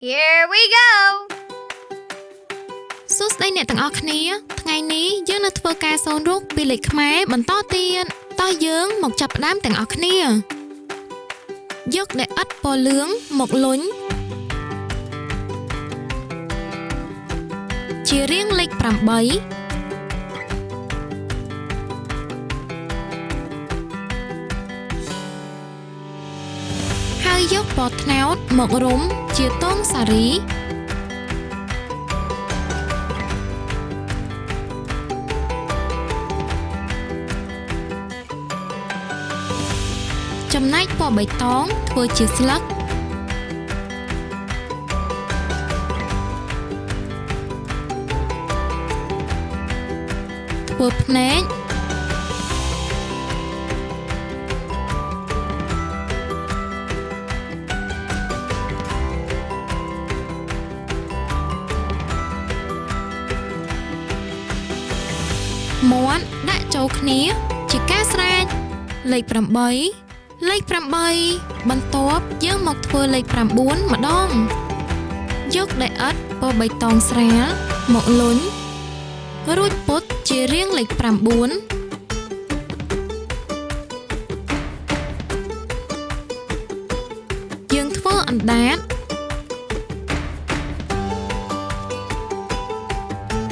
Here we go សួស្តីអ្នកទាំងអស់គ្នាថ្ងៃនេះយើងនឹងធ្វើការសូនរូបពីលេខខ្មែរបន្តទៀតតោះយើងមកចាប់ផ្ដើមទាំងអស់គ្នាយកដែលឥដ្ឋពណ៌លឿងមកលុញជារៀងលេខ8ហើយយកពណ៌ត្នោតមករុំជាទងសារីចំណែកពណ៌បៃតងធ្វើជាស្លឹកធ្វើភ្នែកមាត់ដាក់ចូលគ្នាជាការស្រេចលេខ8លេខ8បន្ទាប់យើងមកធ្វើលេខ9ម្ដងយកដែលឥដ្ឋពណ៌បៃតងស្រាលមកលុញរួចពុតជារាងលេខ9យើងធ្វើអណ្ដាត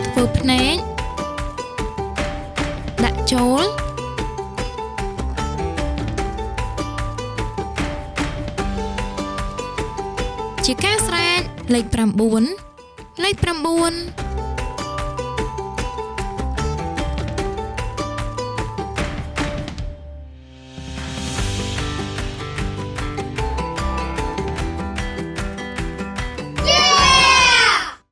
ធ្វើភ្នែកដាក់ចូលជាការស្រេចលេខ9លេខ9